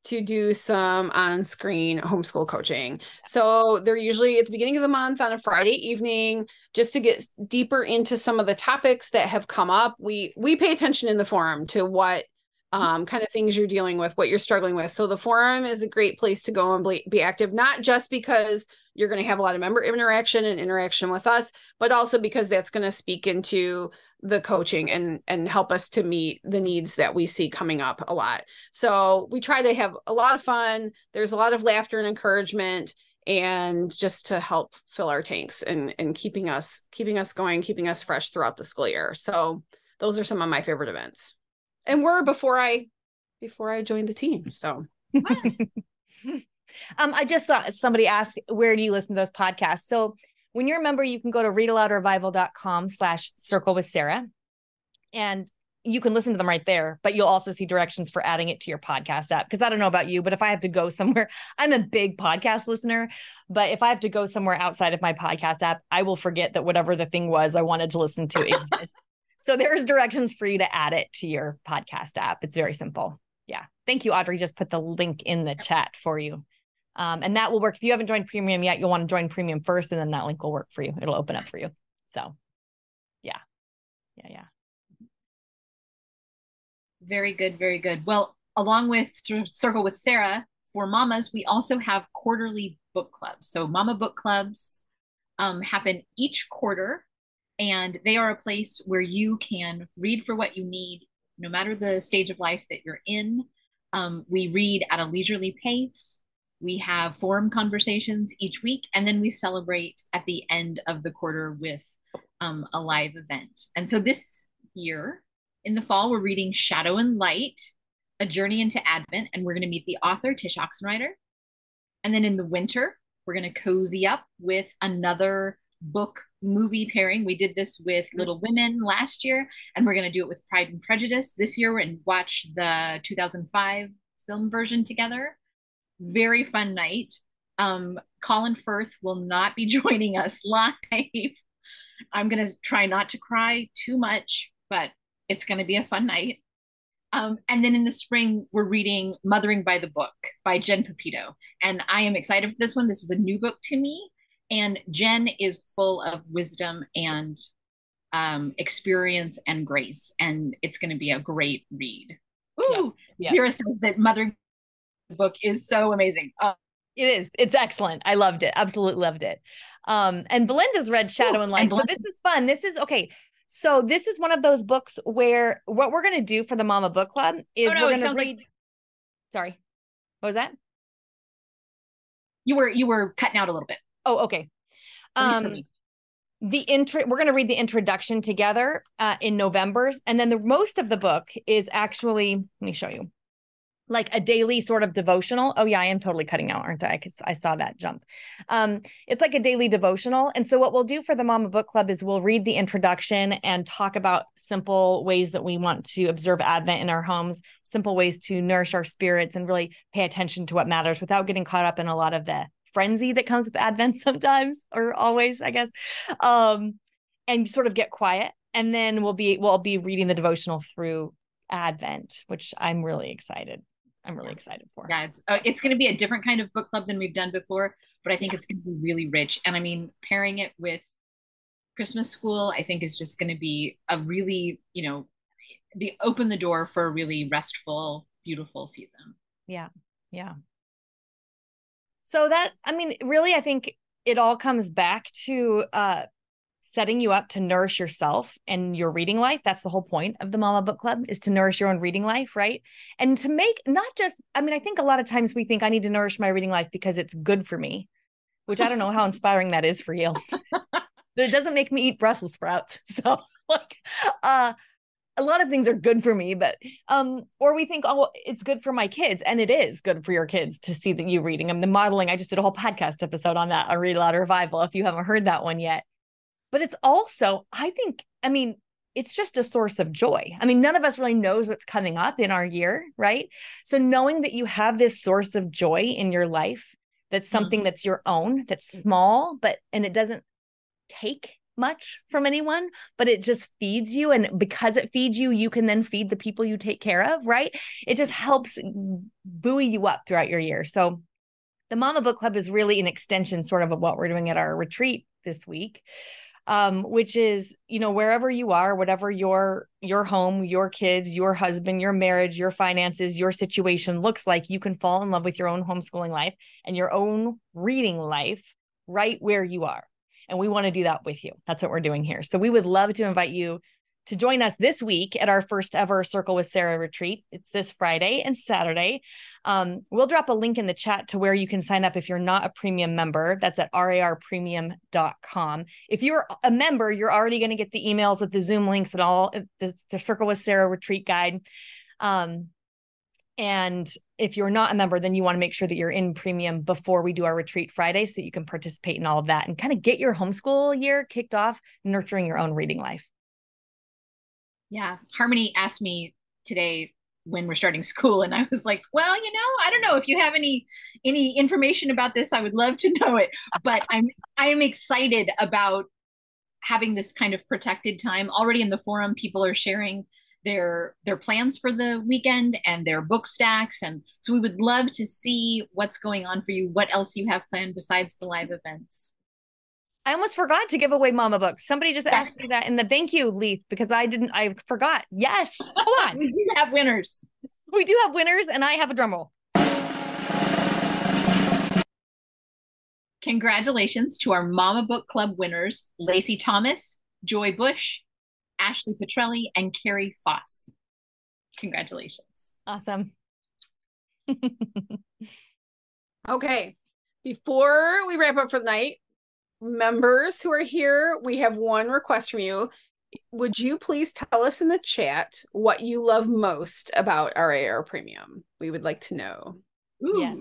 to do some on-screen homeschool coaching. So they're usually at the beginning of the month on a Friday evening, just to get deeper into some of the topics that have come up. We pay attention in the forum to what kind of things you're dealing with, what you're struggling with. So the forum is a great place to go and be active, not just because you're going to have a lot of member interaction with us, but also because that's going to speak into the coaching and help us to meet the needs that we see coming up a lot. So we try to have a lot of fun. There's a lot of laughter and encouragement, and just to help fill our tanks and keeping us going, keeping us fresh throughout the school year. So those are some of my favorite events, and were before I joined the team. So I just saw somebody ask, where do you listen to those podcasts? So when you're a member, you can go to readaloudrevival.com/circle with Sarah. And you can listen to them right there, but you'll also see directions for adding it to your podcast app. Because I don't know about you, but if I have to go somewhere, I'm a big podcast listener, but if I have to go somewhere outside of my podcast app, I will forget that whatever the thing was I wanted to listen to exists. So there's directions for you to add it to your podcast app. It's very simple. Yeah. Thank you, Audrey. Just put the link in the chat for you. And that will work. If you haven't joined premium yet, you'll want to join premium first, and then that link will work for you. It'll open up for you. So yeah. Very good, very good. Well, along with Circle with Sarah, for mamas, we also have quarterly book clubs. So mama book clubs happen each quarter, and they are a place where you can read for what you need, no matter the stage of life that you're in. We read at a leisurely pace. We have forum conversations each week, and then we celebrate at the end of the quarter with a live event. And so this year, in the fall, we're reading Shadow and Light, A Journey into Advent, and we're going to meet the author, Tish Oxenreider. And then in the winter, we're going to cozy up with another book movie pairing. We did this with Little Women last year, and we're going to do it with Pride and Prejudice this year and watch the 2005 film version together. Very fun night. Colin Firth will not be joining us live. I'm going to try not to cry too much, but it's going to be a fun night. And then in the spring, we're reading Mothering by the Book by Jen Pepito. And I am excited for this one. This is a new book to me. And Jen is full of wisdom and experience and grace. And it's going to be a great read. Ooh, yeah. Zira says that Mothering by the Book is so amazing. It is. It's excellent. I loved it. Absolutely loved it. And Belinda's read Shadow and Light. So this is fun. This is okay. So this is one of those books where what we're going to do for the Mama Book Club is we're going to read. Sorry, what was that? You were cutting out a little bit. Oh, okay. We're going to read the introduction together in November, and then the most of the book is actually. Let me show you. Like a daily sort of devotional. Oh yeah, I am totally cutting out, aren't I? Because I saw that jump. It's like a daily devotional. And so what we'll do for the Mama Book Club is we'll read the introduction and talk about simple ways that we want to observe Advent in our homes, simple ways to nourish our spirits and really pay attention to what matters without getting caught up in a lot of the frenzy that comes with Advent sometimes, or always, I guess. And sort of get quiet. And then we'll be reading the devotional through Advent, which I'm really excited for. Yeah, it's going to be a different kind of book club than we've done before, but I think it's going to be really rich. And I mean, pairing it with Christmas school, I think is just going to be a really, open the door for a really restful, beautiful season. Yeah. So really, I think it all comes back to setting you up to nourish yourself and your reading life. That's the whole point of the Mama Book Club, is to nourish your own reading life, right? And to make not just, I think a lot of times we think I need to nourish my reading life because it's good for me, which I don't know how inspiring that is for you. But it doesn't make me eat Brussels sprouts. So a lot of things are good for me, but or we think, oh, it's good for my kids, and it is good for your kids to see that you reading them. The modeling, I just did a whole podcast episode on that, a Read-Aloud Revival, if you haven't heard that one yet. But it's also, it's just a source of joy. None of us really knows what's coming up in our year, right? So knowing that you have this source of joy in your life, that's something that's your own, that's small, and it doesn't take much from anyone, but it just feeds you. And because it feeds you, you can then feed the people you take care of, right? It just helps buoy you up throughout your year. So the Mama Book Club is really an extension sort of what we're doing at our retreat this week. Which is, wherever you are, whatever your home, your kids, your husband, your marriage, your finances, your situation looks like, you can fall in love with your own homeschooling life and your own reading life right where you are. And we want to do that with you. That's what we're doing here. So we would love to invite you to join us this week at our first ever Circle with Sarah retreat. It's this Friday and Saturday. We'll drop a link in the chat to where you can sign up if you're not a premium member. That's at rarpremium.com. If you're a member, you're already going to get the emails with the Zoom links and all the Circle with Sarah retreat guide. And if you're not a member, then you want to make sure that you're in premium before we do our retreat Friday so that you can participate in all of that and kind of get your homeschool year kicked off, nurturing your own reading life. Yeah. Harmony asked me today when we're starting school, and I was like, well, I don't know if you have any information about this. I would love to know it. But I am excited about having this kind of protected time. Already in the forum, people are sharing their plans for the weekend and their book stacks. And so we would love to see what's going on for you, what else you have planned besides the live events. I almost forgot to give away mama books. Somebody just Yes. asked me that in the thank you, Leith, because I forgot. Yes. Hold on. We do have winners. We do have winners, and I have a drum roll. Congratulations to our Mama Book Club winners, Lacey Thomas, Joy Bush, Ashley Petrelli, and Carrie Foss. Congratulations. Awesome. Okay. Before we wrap up for the night, members who are here, we have one request from you. Would you please tell us in the chat what you love most about RAR Premium? We would like to know. Ooh. Yes.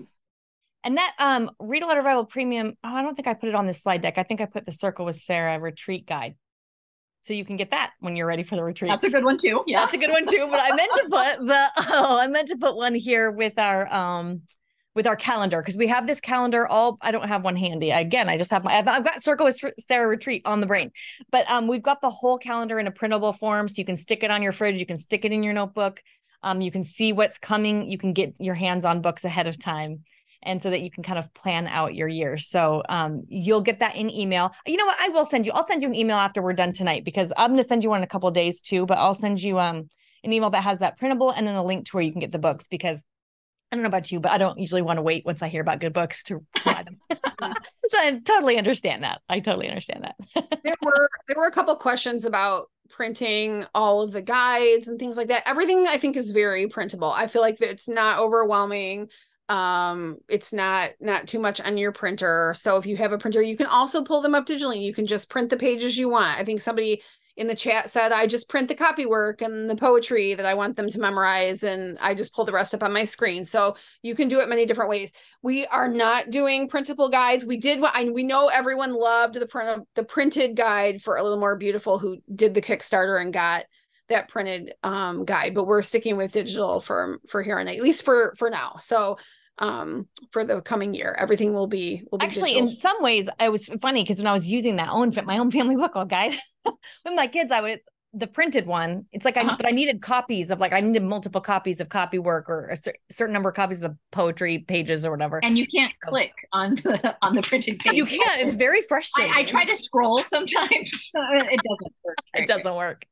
And that Read-Aloud Revival Premium, I don't think I put it on this slide deck. I think I put the Circle with Sarah retreat guide. So you can get that when you're ready for the retreat. That's a good one too. Yeah. That's a good one too. But I meant to put one here with our calendar, because we have this calendar I don't have one handy. Again, I just have I've got Circle with Sarah retreat on the brain. But we've got the whole calendar in a printable form, so you can stick it on your fridge, you can stick it in your notebook. You can see what's coming, you can get your hands on books ahead of time. And so that you can kind of plan out your year. So you'll get that in email. You know what? I'll send you an email after we're done tonight, because I'm going to send you one in a couple of days too, but I'll send you an email that has that printable and then a link to where you can get the books, because I don't know about you, but I don't usually want to wait once I hear about good books to buy them. So I totally understand that. There were a couple questions about printing all of the guides and things like that. Everything I think is very printable. I feel like it's not overwhelming. It's not too much on your printer. So if you have a printer, you can also pull them up digitally. You can just print the pages you want. I think somebody in the chat said, I just print the copywork and the poetry that I want them to memorize, and I just pull the rest up on my screen. So you can do it many different ways. We are not doing printable guides. We know everyone loved the printed guide for A Little More Beautiful, who did the Kickstarter and got that printed guide, but we're sticking with digital for here on night, at least for now. So for the coming year, everything will be actually digital. In some ways it was funny, because when I was using my own family book club guide with my kids, the printed one, it's like but I needed copies of, I needed multiple copies of copy work, or a certain number of copies of the poetry pages or whatever. And you can't click on the printed page. You can't. It's very frustrating. I try to scroll sometimes. It doesn't work. It doesn't work.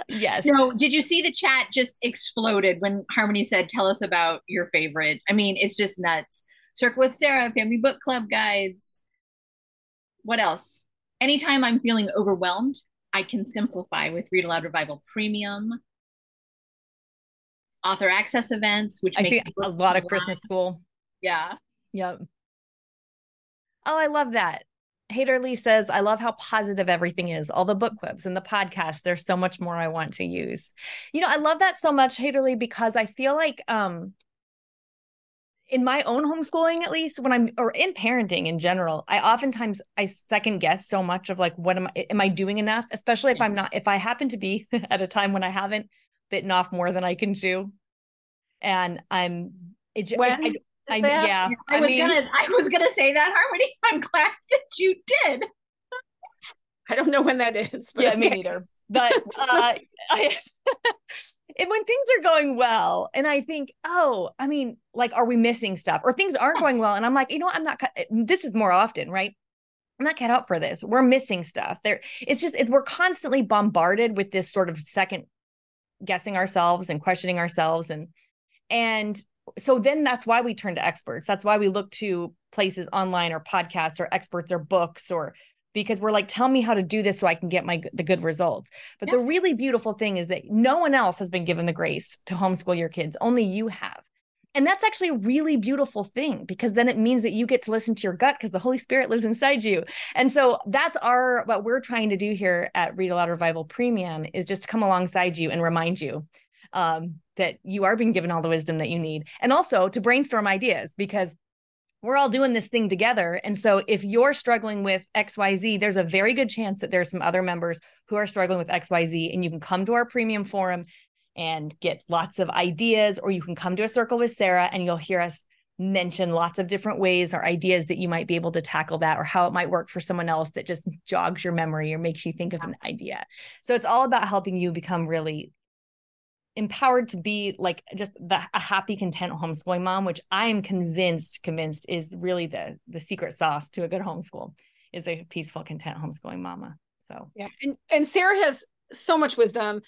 Yes. Did you see the chat just exploded when Harmony said, tell us about your favorite? I mean, it's just nuts. Circle with Sarah, family book club guides. What else? Anytime I'm feeling overwhelmed, I can simplify with Read-Aloud Revival Premium. Author access events, which I see a lot of Christmas school. Yeah. Yep. Oh, I love that. Hater Lee says, I love how positive everything is. All the book clubs and the podcast. There's so much more I want to use. I love that so much, Hater Lee, because I feel like in my own homeschooling, at least or in parenting in general, I second guess so much of what am I doing enough? Especially if I happen to be at a time when I haven't bitten off more than I can chew. And I was gonna say that, Harmony. I'm glad that you did. I don't know when that is. But yeah, me neither. But and when things are going well, and I think, are we missing stuff, or things aren't going well, and I'm like, I'm not. This is more often, right? I'm not cut out for this. We're missing stuff. We're constantly bombarded with this sort of second guessing ourselves and questioning ourselves, and so then that's why we turn to experts. That's why we look to places online, or podcasts, or experts, or books, because we're like, tell me how to do this so I can get the good results. But The really beautiful thing is that no one else has been given the grace to homeschool your kids. Only you have. And that's actually a really beautiful thing, because then it means that you get to listen to your gut, because the Holy Spirit lives inside you. And so that's what we're trying to do here at Read-Aloud Revival Premium, is just to come alongside you and remind you that you are being given all the wisdom that you need, and also to brainstorm ideas, because we're all doing this thing together. And so if you're struggling with XYZ, there's a very good chance that there's some other members who are struggling with XYZ, and you can come to our premium forum and get lots of ideas, or you can come to a Circle with Sarah and you'll hear us mention lots of different ways or ideas that you might be able to tackle that, or how it might work for someone else that just jogs your memory or makes you think of an idea. So it's all about helping you become really empowered to be like just a happy, content homeschooling mom, which I am convinced is really the secret sauce to a good homeschool, is a peaceful, content homeschooling mama. So yeah, and Sarah has so much wisdom,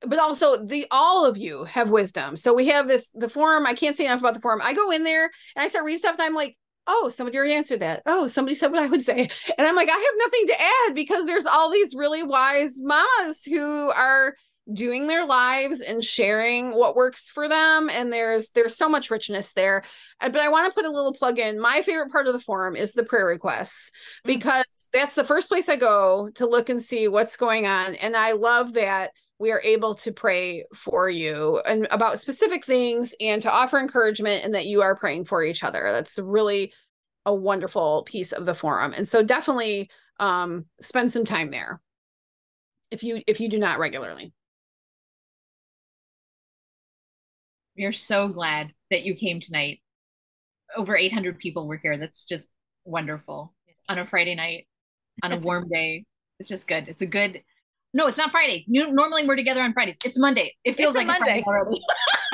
but also all of you have wisdom. So we have the forum. I can't say enough about the forum. I go in there and I start reading stuff and I'm like, oh, somebody already answered that. Oh, somebody said what I would say. And I'm like, I have nothing to add, because there's all these really wise mamas who are doing their lives and sharing what works for them. And there's so much richness there. But I want to put a little plug in. My favorite part of the forum is the prayer requests, because that's the first place I go to look and see what's going on. And I love that we are able to pray for you and about specific things, and to offer encouragement, and that you are praying for each other. That's really a wonderful piece of the forum. And so definitely spend some time there if you do not regularly. We are so glad that you came tonight. Over 800 people were here. That's just wonderful. On a Friday night, on a warm day. It's just good. No, it's not Friday. Normally we're together on Fridays. It's Monday. It feels like Monday already.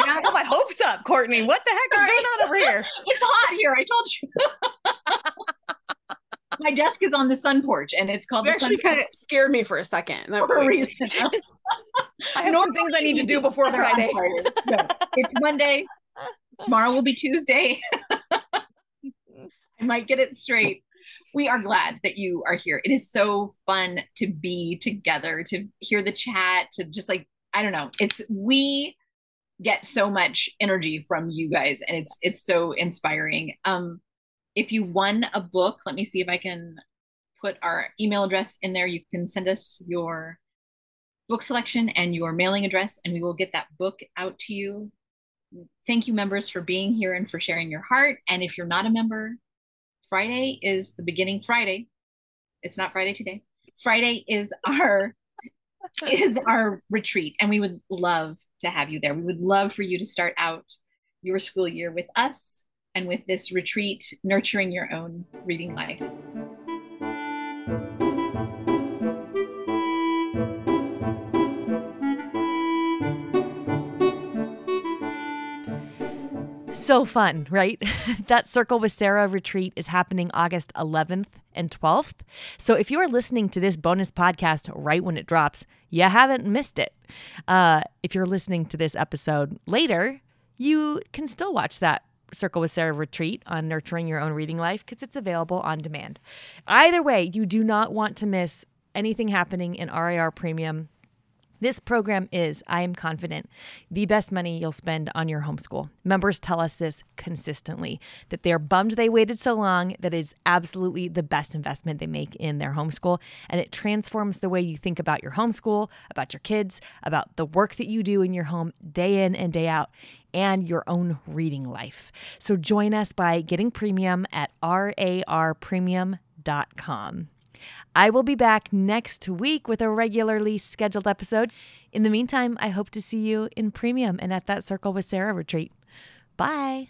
I got my hopes up, Courtney. What the heck is going on over here? It's hot here. I told you. My desk is on the sun porch, and it's called. You actually kind of scared me for a second. For a reason. I have some things I need to do before Friday. No, it's Monday. Tomorrow will be Tuesday. I might get it straight. We are glad that you are here. It is so fun to be together, to hear the chat, to just like, I don't know. We get so much energy from you guys, and it's so inspiring. If you won a book, let me see if I can put our email address in there. You can send us your book selection and your mailing address, and we will get that book out to you. Thank you, members, for being here and for sharing your heart. And if you're not a member, Friday is the beginning. Friday, it's not Friday today. Friday is our retreat, and we would love to have you there. We would love for you to start out your school year with us and with this retreat, nurturing your own reading life. So fun, right? That Circle with Sarah retreat is happening August 11th and 12th. So if you are listening to this bonus podcast right when it drops, you haven't missed it. If you're listening to this episode later, you can still watch that Circle with Sarah retreat on Nurturing Your Own Reading Life, because it's available on demand. Either way, you do not want to miss anything happening in RIR Premium. This program is, I am confident, the best money you'll spend on your homeschool. Members tell us this consistently, that they're bummed they waited so long, that it's absolutely the best investment they make in their homeschool. And it transforms the way you think about your homeschool, about your kids, about the work that you do in your home day in and day out, and your own reading life. So join us by getting premium at rarpremium.com. I will be back next week with a regularly scheduled episode. In the meantime, I hope to see you in premium and at that Circle with Sarah retreat. Bye.